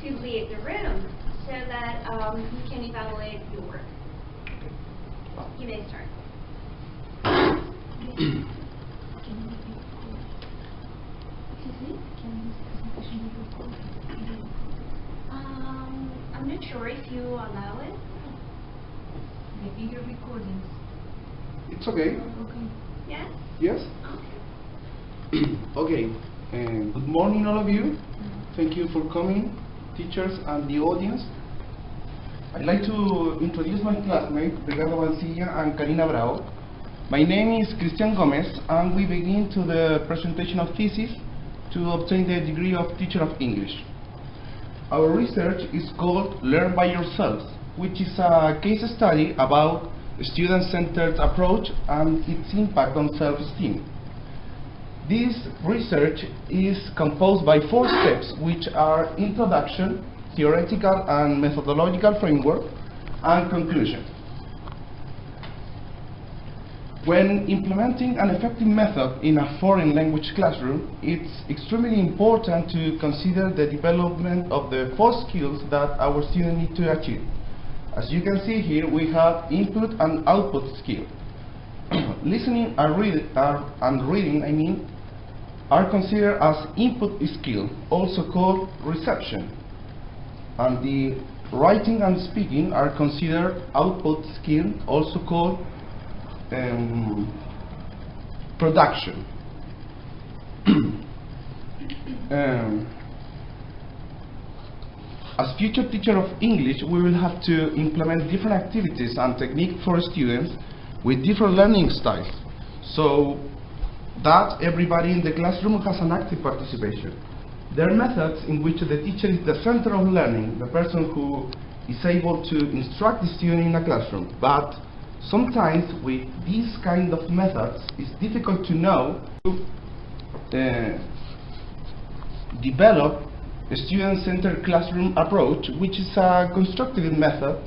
to leave the room so that we can evaluate your work. You may start. I'm not sure if you allow it. Maybe your recordings. It's okay. Okay. Yes? Yes? Okay. Okay. Good morning, all of you. Thank you for coming, teachers and the audience. I'd like to introduce my classmates, Bravo-Gomez-Mancilla and Karina Bravo. My name is Cristian Gomez, and we begin to the presentation of thesis to obtain the degree of teacher of English. Our research is called Learn by Yourselves, which is a case study about a student-centered approach and its impact on self-esteem. This research is composed by 4 steps, which are introduction, theoretical and methodological framework, and conclusion. When implementing an effective method in a foreign language classroom, it's extremely important to consider the development of the 4 skills that our students need to achieve. As you can see here, we have input and output skill. Listening and reading, are considered as input skill, also called reception. And the writing and speaking are considered output skill, also called production. As future teacher of English, we will have to implement different activities and techniques for students with different learning styles, so that everybody in the classroom has an active participation. There are methods in which the teacher is the center of learning, the person who is able to instruct the student in a classroom. But sometimes with these kind of methods, it's difficult to know develop a student-centered classroom approach, which is a constructive method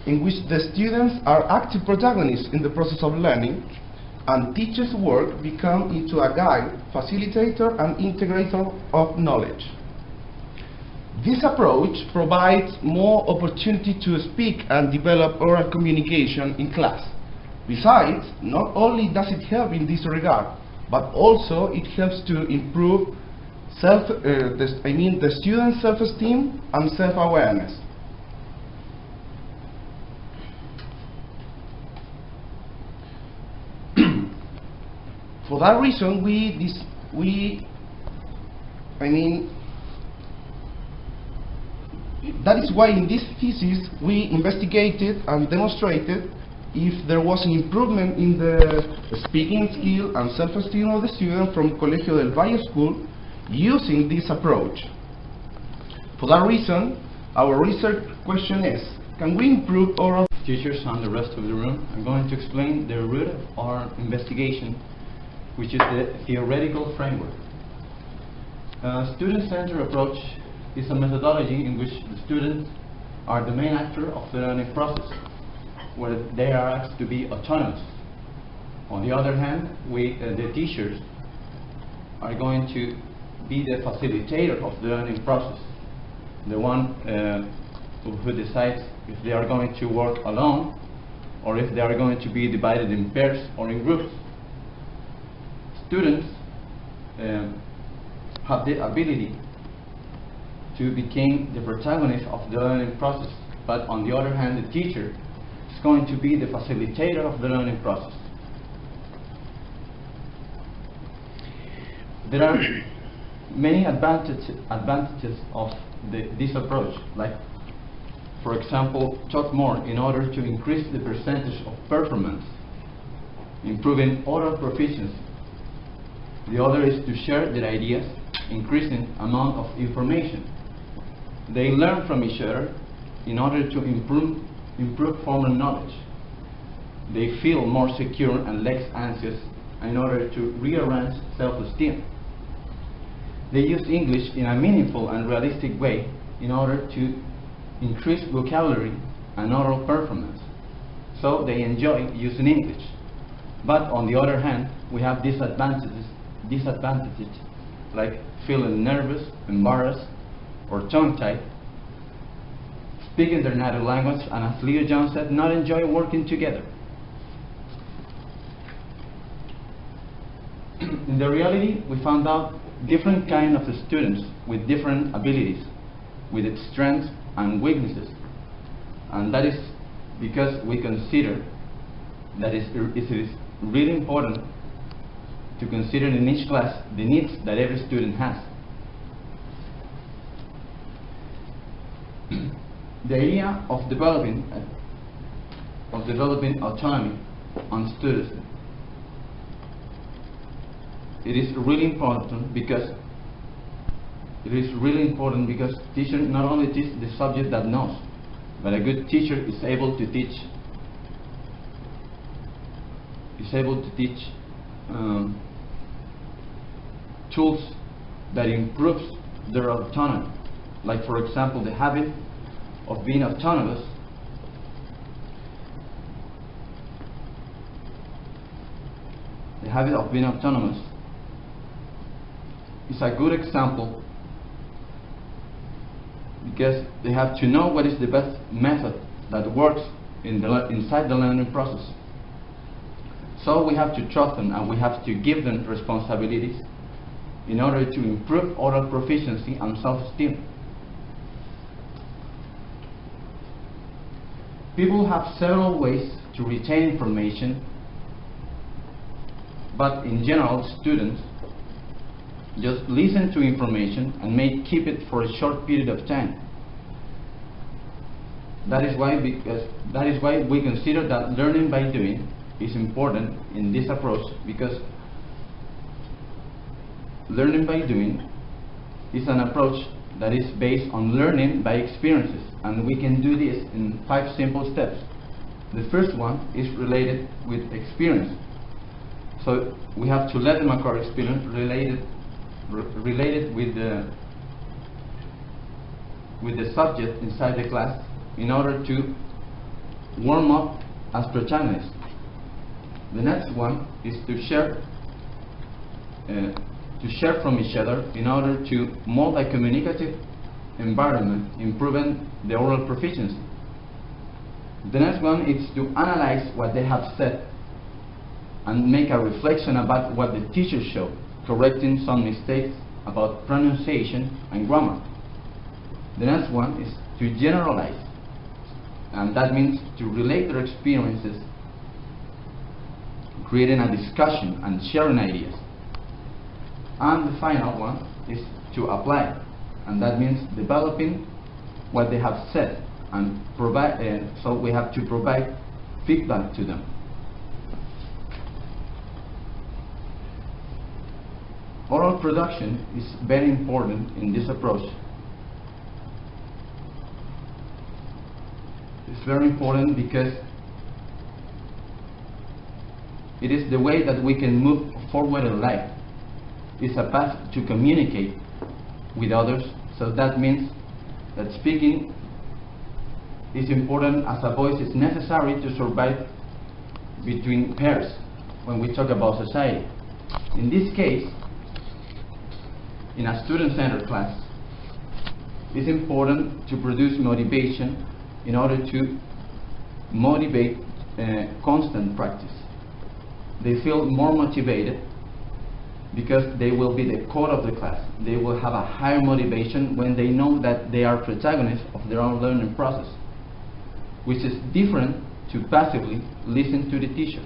in which the students are active protagonists in the process of learning, and teachers' work become into a guide, facilitator, and integrator of knowledge. This approach provides more opportunity to speak and develop oral communication in class. Besides, not only does it help in this regard, but also it helps to improve the student's self-esteem and self-awareness. For that reason, that is why in this thesis we investigated and demonstrated if there was an improvement in the speaking skill and self-esteem of the student from Colegio del Valle School using this approach. For that reason, our research question is, can we improve oral? Teachers and the rest of the room, I'm going to explain the root of our investigation, which is the theoretical framework. A student-centered approach is a methodology in which the students are the main actor of the learning process, where they are asked to be autonomous. On the other hand, the teachers are going to be the facilitator of the learning process, the one who decides if they are going to work alone or if they are going to be divided in pairs or in groups. Students have the ability to become the protagonist of the learning process, but on the other hand, the teacher is going to be the facilitator of the learning process. There are many advantages of this approach, like, for example, talk more in order to increase the percentage of performance, improving oral proficiency. The other is to share their ideas, increasing amount of information. They learn from each other in order to improve formal knowledge. They feel more secure and less anxious in order to rearrange self-esteem. They use English in a meaningful and realistic way in order to increase vocabulary and oral performance. So they enjoy using English. But on the other hand, we have disadvantages like feeling nervous, embarrassed, or tongue-tied speaking their native language, and as Leo John said, not enjoy working together. In the reality, we found out different kind of students with different abilities, with its strengths and weaknesses. And that is because we consider that it is really important to consider in each class the needs that every student has. The idea of developing autonomy on students, it is really important because teacher not only teach the subject that knows, but a good teacher is able to teach tools that improves their autonomy. Like, for example, the habit of being autonomous is a good example, because they have to know what is the best method that works inside the learning process. So we have to trust them, and we have to give them responsibilities in order to improve oral proficiency and self-esteem. People have several ways to retain information, but in general, students just listen to information and may keep it for a short period of time. That is why we consider that learning by doing is important in this approach, because learning by doing is an approach that is based on learning by experiences, and we can do this in 5 simple steps. The first one is related with experience. So we have to let them acquire experience related with the subject inside the class in order to warm up as protagonists. The next one is to share from each other in order to mold a communicative environment, improving the oral proficiency. The next one is to analyze what they have said and make a reflection about what the teacher showed, correcting some mistakes about pronunciation and grammar. The next one is to generalize, and that means to relate their experiences, creating a discussion and sharing ideas. And the final one is to apply, and that means developing what they have said and provide. So we have to provide feedback to them. Oral production is very important in this approach. It's very important because it is the way that we can move forward in life. It's a path to communicate with others, so that means that speaking is important as a voice is necessary to survive between pairs when we talk about society. In this case, in a student-centered class, it's important to produce motivation in order to motivate constant practice. They feel more motivated because they will be the core of the class. They will have a higher motivation when they know that they are protagonists of their own learning process, which is different to passively listen to the teacher.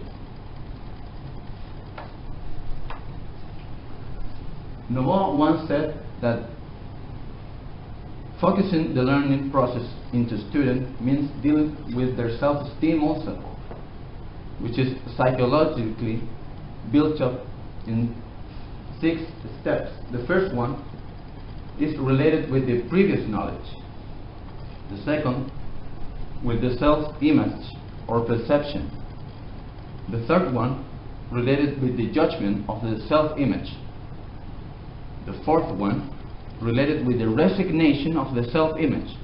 Novoa once said that focusing the learning process into students means dealing with their self-esteem also, which is psychologically built up in 6 steps. The first one is related with the previous knowledge. The second, with the self-image or perception. The third one, related with the judgment of the self-image. The fourth one, related with the resignation of the self-image.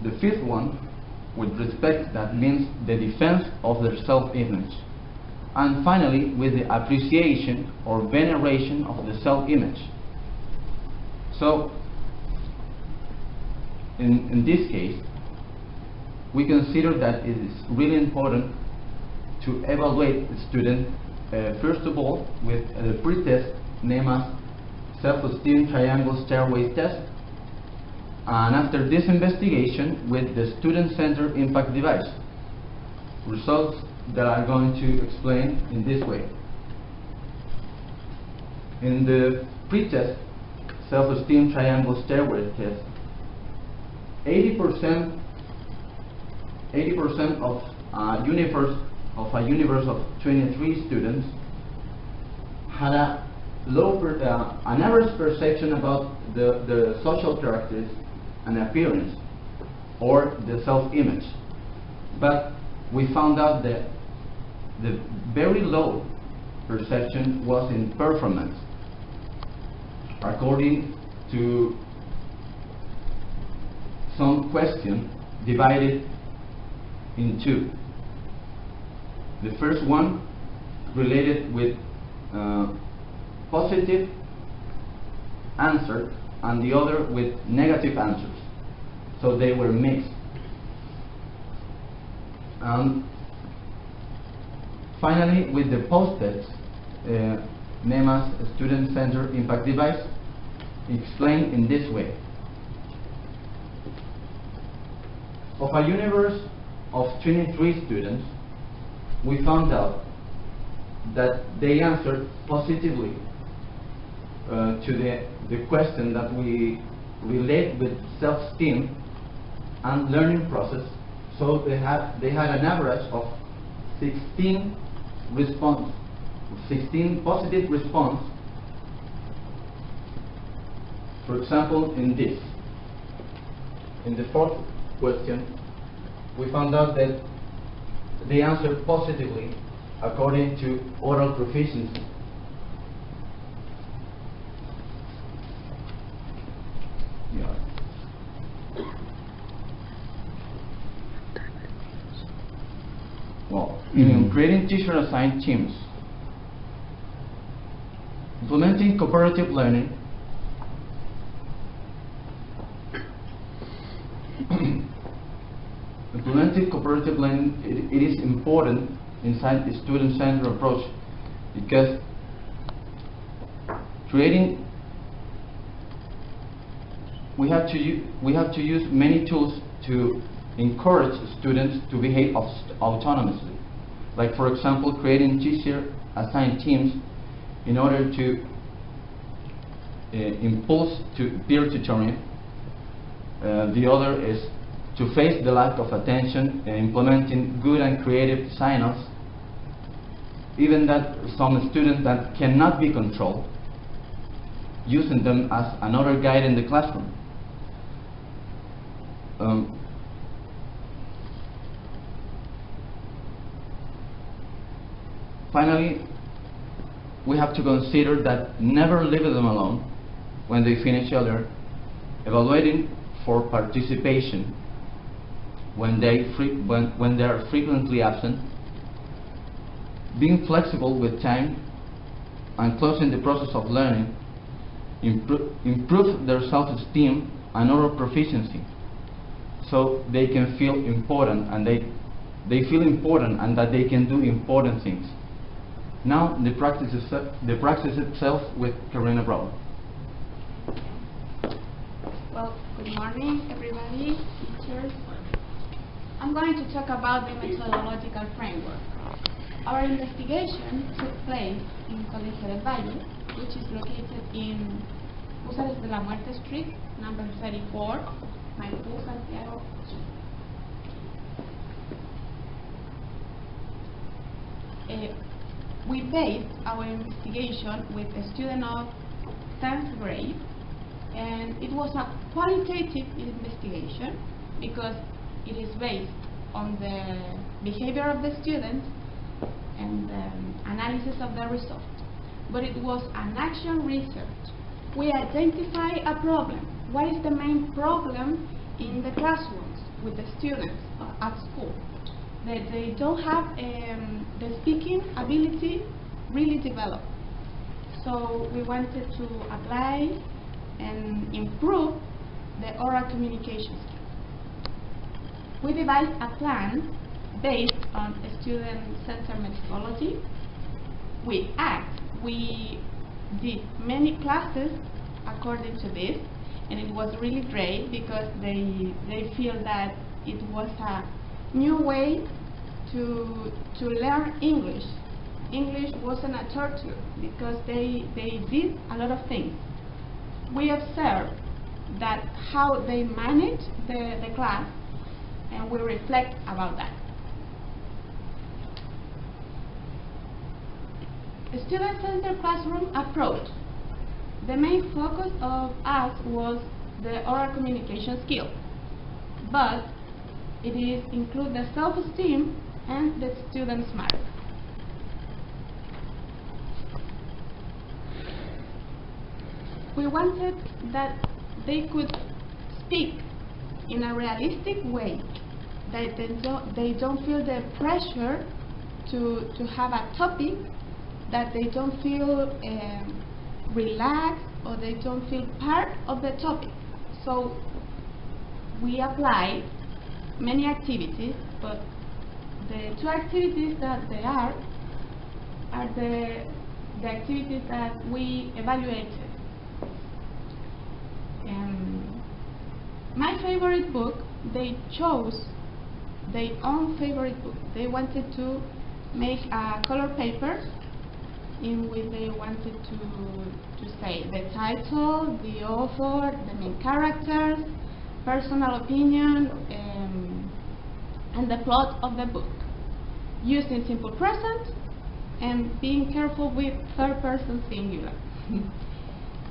The fifth one, with respect, that means the defense of their self-image. And finally, with the appreciation or veneration of the self-image. So, in this case, we consider that it is really important to evaluate the student, first of all, with a pre-test named as Self-Esteem Triangle Stairway Test, and after this investigation with the Student-Centered Impact Device. Results that I'm going to explain in this way. In the pre-test Self-Esteem Triangle Stairway Test, 80% of a universe of 23 students had an average perception about the social characteristics and appearance, or the self-image. But we found out that the very low perception was in performance, according to some question divided in two. The first one related with positive answer, and the other with negative answers. So they were mixed. Finally, with the post-test named as Student-Centered Impact Device, explained in this way. Of a universe of 23 students, we found out that they answered positively to the question that we relate with self-esteem and learning process. So they had an average of 16 positive response. For example, in the fourth question, we found out that they answered positively according to oral proficiency. Well, in creating teacher-assigned teams, implementing cooperative learning, it is important inside the student-centered approach, because we have to use many tools to encourage students to behave autonomously. Like, for example, creating teacher-assigned teams in order to impulse to peer tutoring. The other is to face the lack of attention, implementing good and creative signals, even that some students that cannot be controlled, using them as another guide in the classroom. Finally, we have to consider that never leave them alone when they finish other, evaluating for participation when they are frequently absent, being flexible with time, and closing the process of learning, improve their self-esteem and oral proficiency, so they can feel important, and they feel important and that they can do important things. Now the practice itself with Karina Bravo. Well, good morning, everybody, teachers. I'm going to talk about the methodological framework. Our investigation took place in Colegio del Valle, which is located in Usares de la Muerte Street, number 34, Maipú, Santiago. We based our investigation with a student of 10th grade, and it was a qualitative investigation because it is based on the behavior of the students and the analysis of the results. But it was an action research. We identify a problem. What is the main problem in the classrooms with the students at school? That they don't have the speaking ability really developed. So we wanted to apply and improve the oral communication skills. We devised a plan based on a student-centered methodology. We did many classes according to this, and it was really great because they feel that it was a new way to learn English. English wasn't a torture because they did a lot of things. We observed that how they manage the class, and we reflect about that. The student-centered classroom approach. The main focus of us was the oral communication skill, but it includes the self-esteem and the student smart. We wanted that they could speak in a realistic way, that they don't feel the pressure to have a topic, that they don't feel relaxed or they don't feel part of the topic. So we applied many activities, but the two activities that they are the activities that we evaluated. My favorite book, they chose their own favorite book. They wanted to make a color paper in which they wanted to say the title, the author, the main characters, personal opinion, and the plot of the book, using simple present and being careful with third person singular.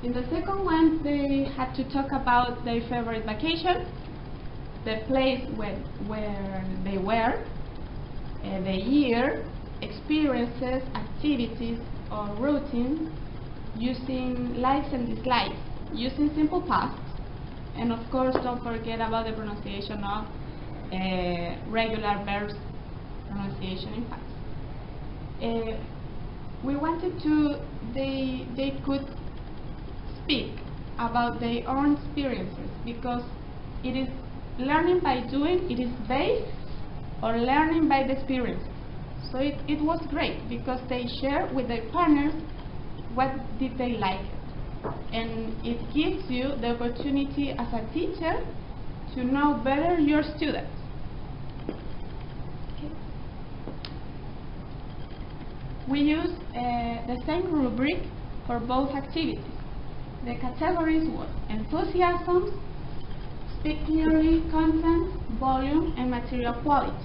In the second one, they had to talk about their favorite vacation, the place where they were, the year, experiences, activities, or routine, using likes and dislikes, using simple past, and of course don't forget about the pronunciation of regular verbs pronunciation in past. We wanted they could speak about their own experiences, because it is learning by doing, it is based on learning by the experience. So it was great because they share with their partners what did they like, and it gives you the opportunity as a teacher to know better your students. Okay. We use the same rubric for both activities. The categories were enthusiasm, speak clearly, content, volume, and material quality.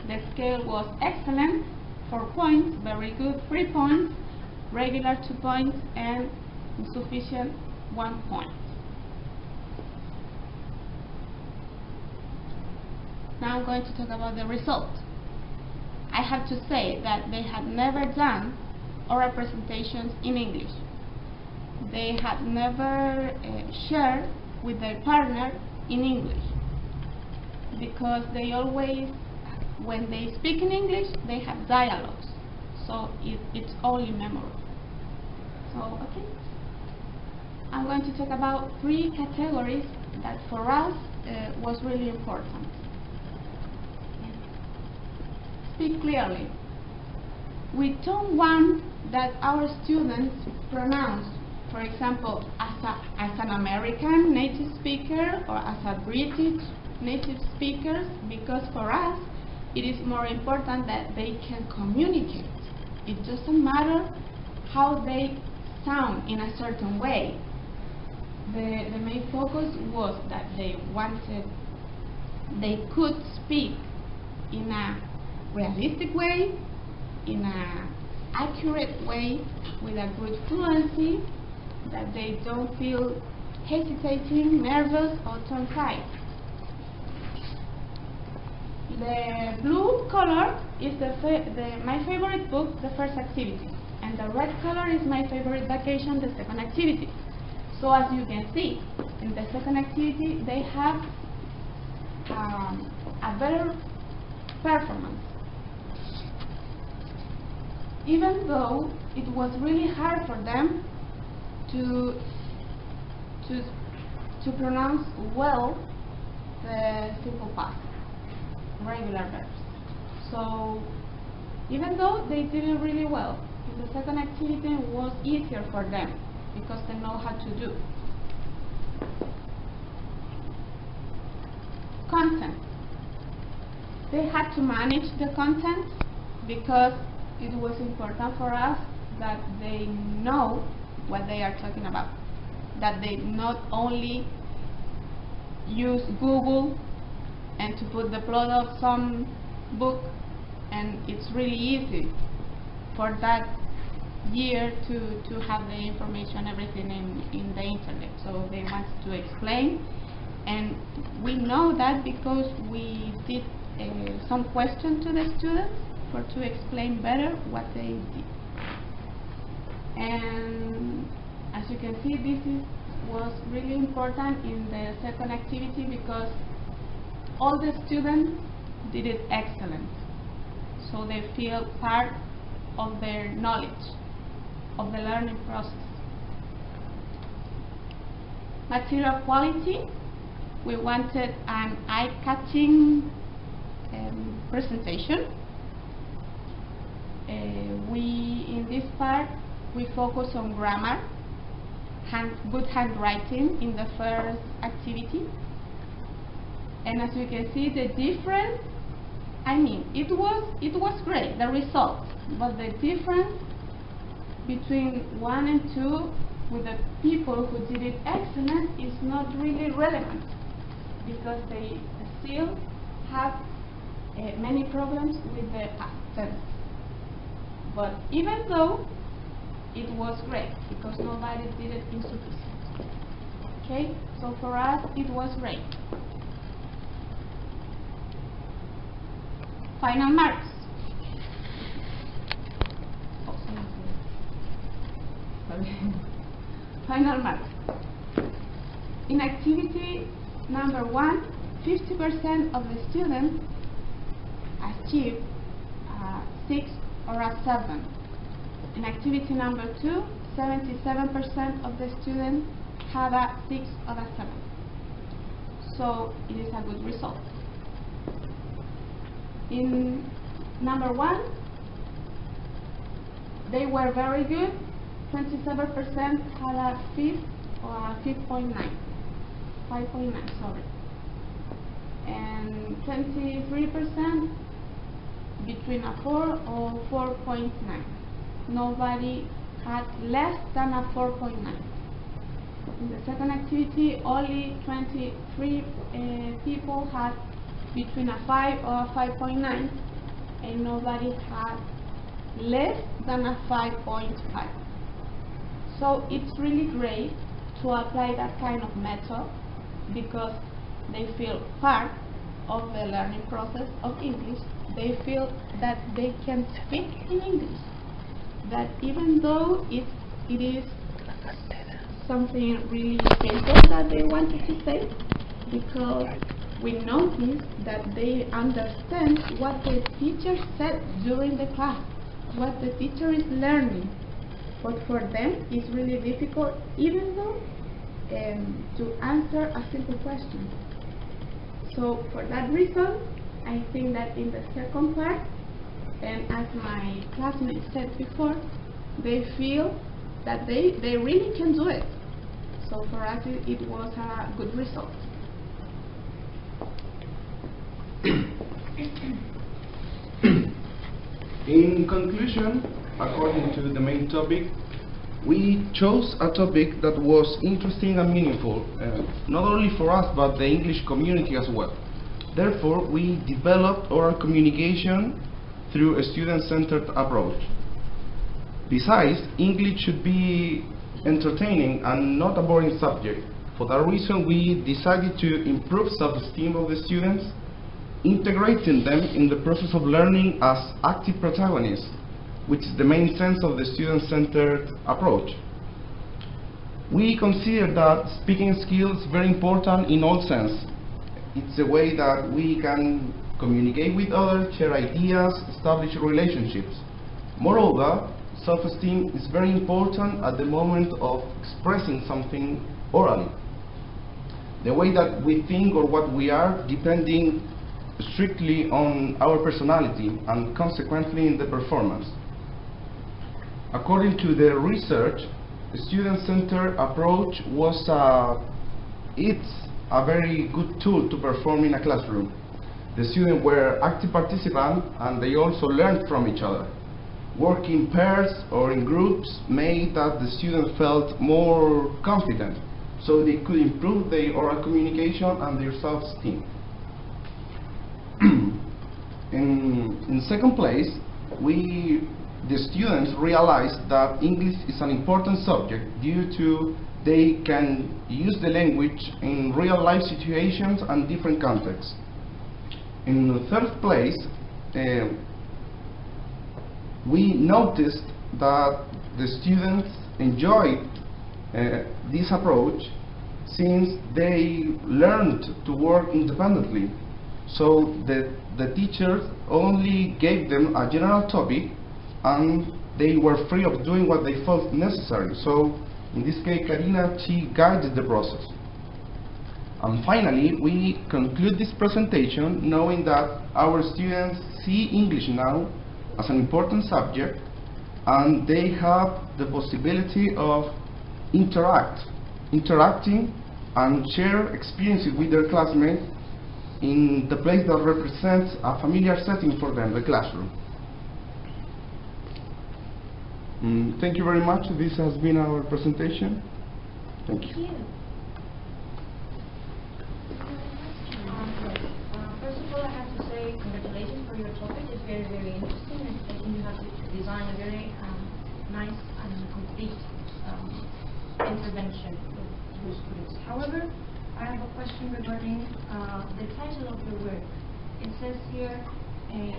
The scale was excellent, 4 points, very good, 3 points, regular 2 points, and insufficient 1 point. Now I'm going to talk about the result. I have to say that they had never done oral presentations in English. They had never shared with their partner in English, because they always, when they speak in English, they have dialogues, so it's all in memory. So, okay. I'm going to talk about 3 categories that for us was really important. Speak clearly. We don't want that our students pronounce, for example, as an American native speaker or as a British native speaker, because for us it is more important that they can communicate. It doesn't matter how they sound in a certain way. The main focus was that they could speak in a realistic way, in an accurate way, with a good fluency, that they don't feel hesitating, nervous, or tongue-tied. The blue color is my favorite book, the first activity, and the red color is my favorite vacation, the second activity. So as you can see, in the second activity, they have a better performance. Even though it was really hard for them to to pronounce well the simple past, regular verbs. So even though they did it really well, the second activity was easier for them because they know how to do. Content. They had to manage the content because it was important for us that they know what they are talking about, that they not only use Google and to put the plot of some book, and it's really easy for that year to have the information, everything in the internet. So they want to explain, and we know that because we did some questions to the students to explain better what they did. And as you can see, this was really important in the second activity because all the students did it excellent. So they feel part of their knowledge, of the learning process. Material quality, we wanted an eye-catching presentation. In this part, we focus on grammar, good handwriting in the first activity. And as you can see, the difference, I mean, it was great, the result, but the difference between 1 and 2 with the people who did it excellent is not really relevant because they still have many problems with the past tense. But even though it was great because nobody did it insufficient. Okay, so for us it was great. Final marks. Final marks. In activity number 1, 50% of the students achieved 6 or a 7. In activity number 2, 77% of the students have a 6 or a 7. So it is a good result. In number 1, they were very good. 27% had a 5 or a 5.9. 5.9, sorry. And 23% between a 4 or 4.9. Nobody had less than a 4.9. In the second activity, only 23 people had between a 5 or a 5.9, and nobody had less than a 5.5. So it's really great to apply that kind of method because they feel part of the learning process of English. They feel that they can speak in English, that even though it is something really simple that they wanted to say, because we notice that they understand what the teacher said during the class, what the teacher is learning. But for them, it's really difficult, even though to answer a simple question. So for that reason, I think that in the second part, and as my classmates said before, they feel that they really can do it. So for us, it was a good result. In conclusion, according to the main topic, we chose a topic that was interesting and meaningful, not only for us but the English community as well. Therefore, we developed oral communication through a student-centered approach. Besides, English should be entertaining and not a boring subject. For that reason, we decided to improve self-esteem of the students, integrating them in the process of learning as active protagonists, which is the main sense of the student-centered approach. We consider that speaking skills is very important in all sense. It's a way that we can communicate with others, share ideas, establish relationships. Moreover, self-esteem is very important at the moment of expressing something orally. the way that we think or what we are, depending strictly on our personality and consequently in the performance. According to the research, the student-centered approach it's a very good tool to perform in a classroom. The students were active participants and they also learned from each other. Work in pairs or in groups made that the students felt more confident, so they could improve their oral communication and their self-esteem. In second place, the students realized that English is an important subject due to they can use the language in real life situations and different contexts. In the third place, we noticed that the students enjoyed this approach since they learned to work independently. So the teachers only gave them a general topic and they were free of doing what they felt necessary. So in this case, Karina, she guided the process. And finally, we conclude this presentation knowing that our students see English now as an important subject and they have the possibility of interacting and share experiences with their classmates in the place that represents a familiar setting for them, the classroom. Thank you very much. This has been our presentation. Thank you. First of all, I have to say congratulations for your topic. It's very, very interesting, and I think you have designed a very nice and complete intervention with your students. However, I have a question regarding the title of your work. It says here a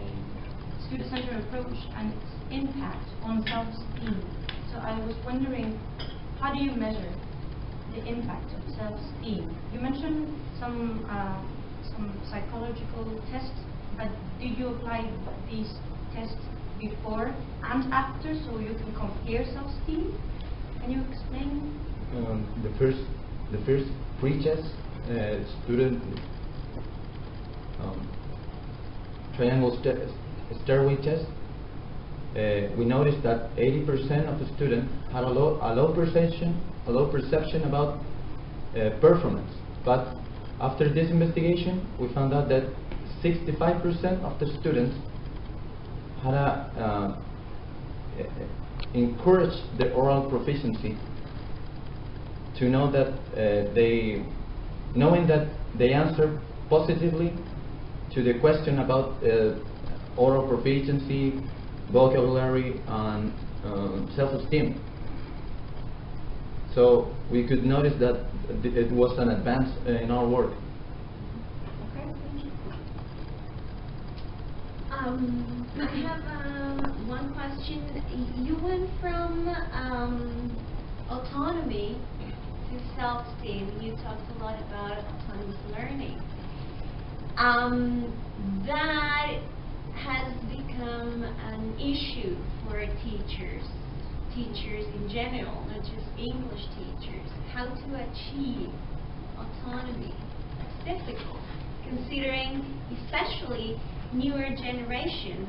student-centered approach and its impact on self-esteem. So I was wondering, how do you measure the impact of self-esteem? You mentioned some psychological tests, but do you apply these tests before and after so you can compare self-esteem? Can you explain? The first pre-test student triangle stairway test, we noticed that 80% of the students had a low perception about performance. But after this investigation, we found out that 65% of the students had encouraged the oral proficiency to know that knowing that they answered positively to the question about oral proficiency, vocabulary, and self-esteem. So we could notice that it was an advance in our work. Okay, thank you. I have one question. You went from autonomy to self-esteem. You talked a lot about autonomous learning. That has become an issue for teachers in general, not just English teachers. How to achieve autonomy? It's difficult, considering especially newer generations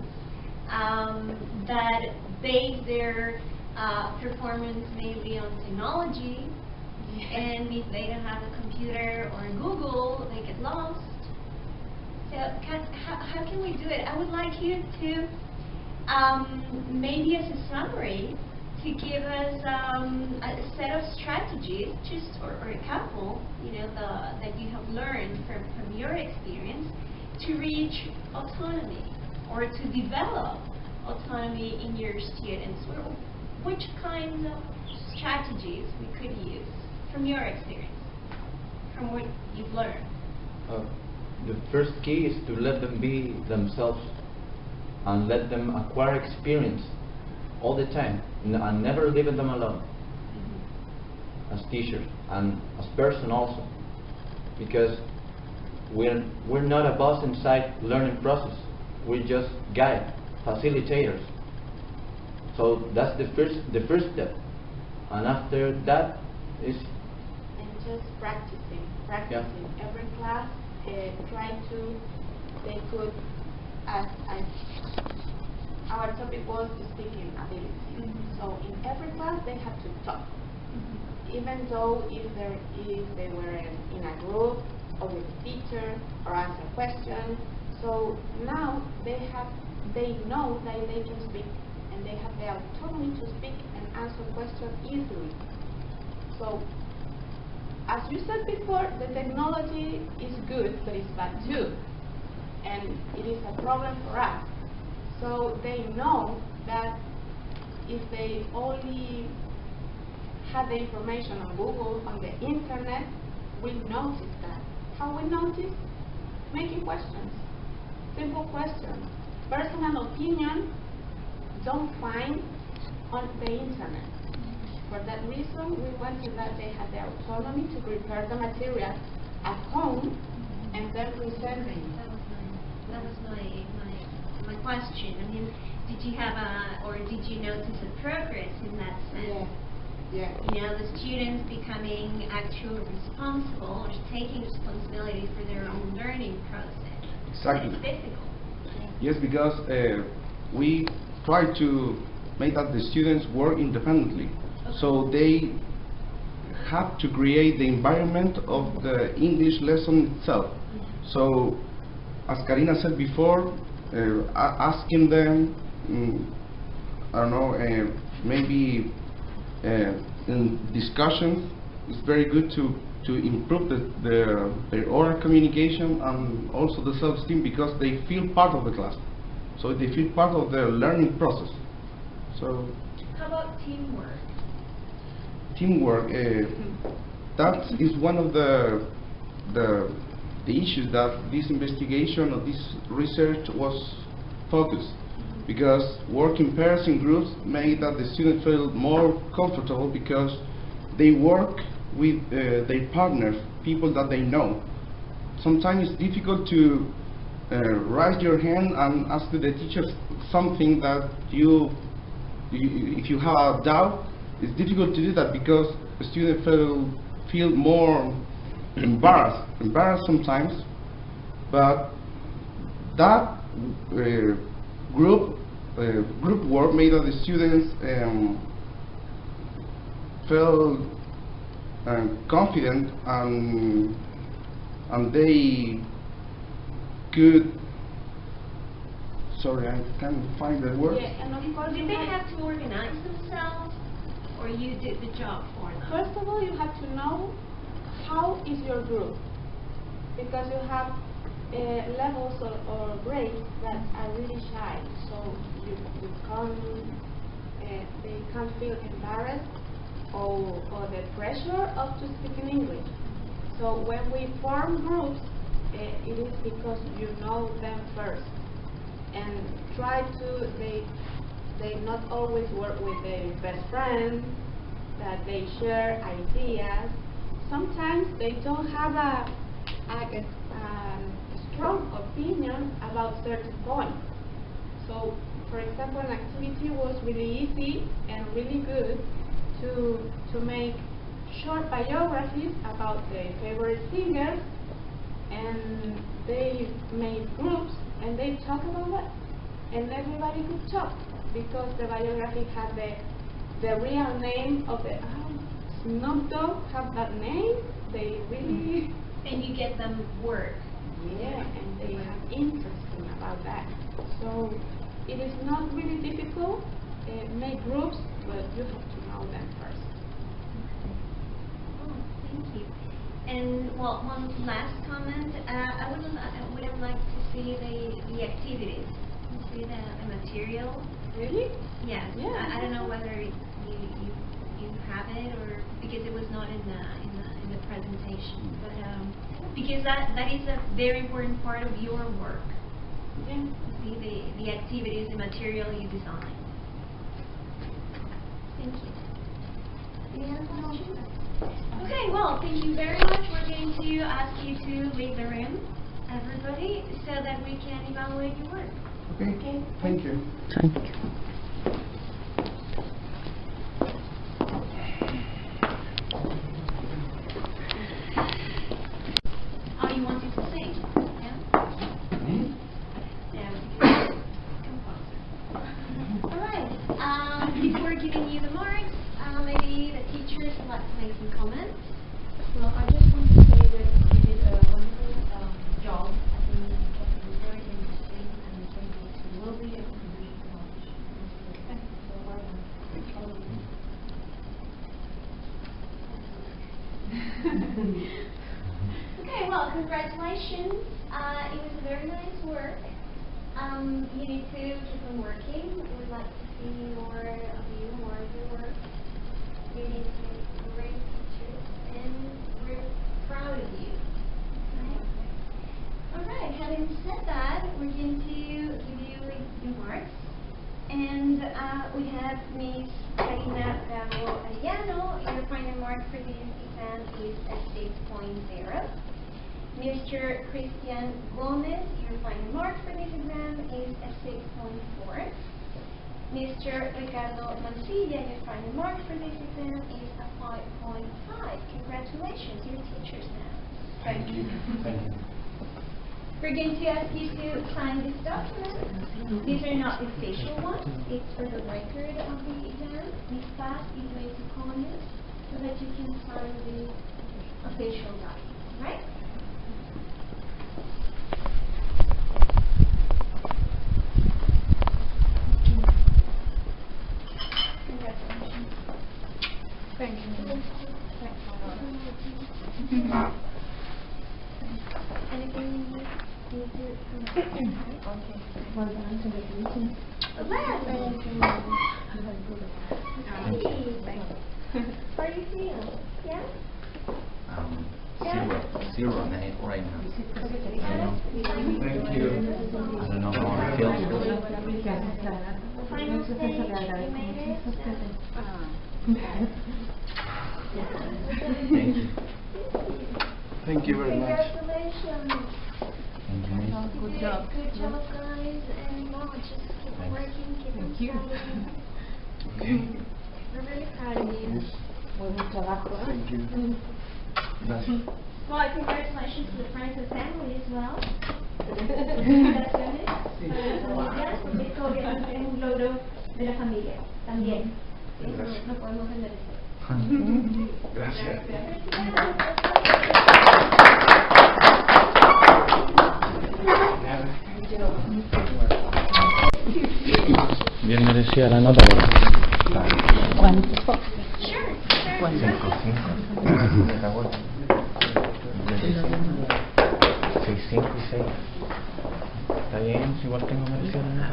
that base their performance maybe on technology, and if they don't have a computer or Google, they get lost. So how can we do it? I would like you to, maybe as a summary, to give us a set of strategies, or a couple, that you have learned from your experience to reach autonomy or to develop autonomy in your students. Which kinds of strategies we could use from your experience, from what you've learned? The first key is to let them be themselves and let them acquire experience all the time and never leaving them alone, as teachers and as person also, because we're not a boss inside learning process. We're just guide, facilitators. So that's the first step, and after that is and just practicing. practice in every class, they could, as our topic was speaking ability. So in every class they had to talk, even though if they were in a group or with a teacher or answer questions. So now they know that they can speak and they have the autonomy to speak and answer questions easily. So as you said before, the technology is good, but it's bad too, and it is a problem for us. So they know that if they only have the information on Google, on the internet, we notice that. How we notice? Making questions, simple questions. Personal opinion don't find on the internet. For that reason, we wanted that they had the autonomy to prepare the material at home and then present it. That was my question. I mean, did you have or did you notice a progress in that sense? Yeah. You know, the students becoming actually responsible or taking responsibility for their own learning process. Exactly. It's difficult. Yes, because we try to make that the students work independently. So they have to create the environment of the English lesson itself. So, as Karina said before, asking them, I don't know, maybe in discussions, it's very good to improve their oral communication and also the self-esteem, because they feel part of the class. So they feel part of the learning process. So. How about teamwork? Teamwork, that is one of the issues that this investigation or this research was focused, because work in pairs and groups made that the students feel more comfortable because they work with their partners, people that they know. Sometimes it's difficult to raise your hand and ask the teacher something that if you have a doubt. It's difficult to do that because the student feel more embarrassed sometimes. But that group work made that the students feel confident and they could. Sorry, I can't find the word. Yeah, and of course, did they have to organize themselves? Or you did the job for them? First of all, you have to know how is your group, because you have levels or grades that are really shy, so they can't feel embarrassed or the pressure of to speak in English. So when we form groups, it is because you know them first, and they not always work with their best friends, that they share ideas. Sometimes they don't have a strong opinion about certain points. So, for example, an activity was really easy and really good to make short biographies about their favorite singers, and they made groups and they talk about that, and everybody could talk, because the biography had the real name of the Snoop Dogg have that name. They really and you get them work. Yeah, and they have interest about that. So it is not really difficult. Make groups, but you have to know them first. Oh, thank you. And well, one last comment. I would have liked to see the activities. See the material. Really? Yes. Yeah. I don't know whether you have it, or because it was not in the presentation, but because that is a very important part of your work. Yeah. See the activities, the material you design. Thank you. Any other questions? Okay. Well, thank you very much. We're going to ask you to leave the room, everybody, so that we can evaluate your work. Okay. Thank you. Thank you. Congratulations. It was very nice work. You need to keep on working. We'd like to see more of you, more of your work. You need to be great teachers, and we're proud of you. Right? Alright, having said that, we're going to give you your marks. And we have Miss Karina Bravo-Arellano. Your final mark for this exam is a 6.0. Mr. Christian Gomez, your final mark for this exam is a 6.4. Mr. Ricardo Mancilla, your final mark for this exam is a 5.5. Congratulations, you're teachers now. Thank you. Thank you. We're going to ask you to sign this document. These are not official ones. It's for the record of the exam. This class is going to call you so that you can sign the official document, right? Congratulations. Thank you. Anything you need to okay. Well done. Congratulations. How are you feeling? Yeah? Zero on 8 right now. Thank you. I don't know how I feel. Final stage, you made it. Thank you. Thank you very much. Congratulations. Thank you, Miss. Good job. Good job, guys. And no, just keep working, keep on studying. Okay. We're really proud of you. Thank you. Gracias. Well, congratulations to the friends and family as well. Felicitaciones para la familia, porque esto obviamente es un logro de la familia también. ¿Sí? No podemos desmerecer. Gracias. Bien merecida la nota. Sure, sure. 6, 5 y 6. Está bien, igual que no merecía la nota.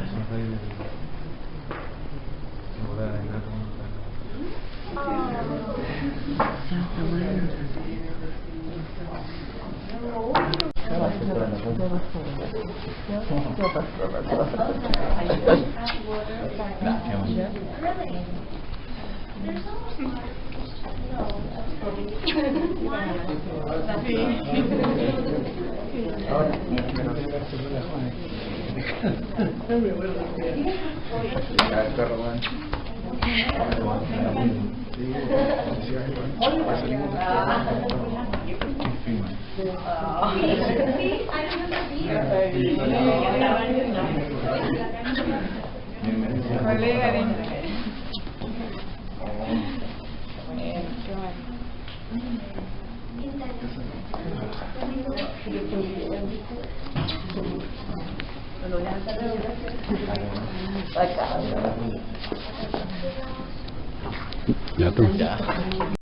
Ya tú.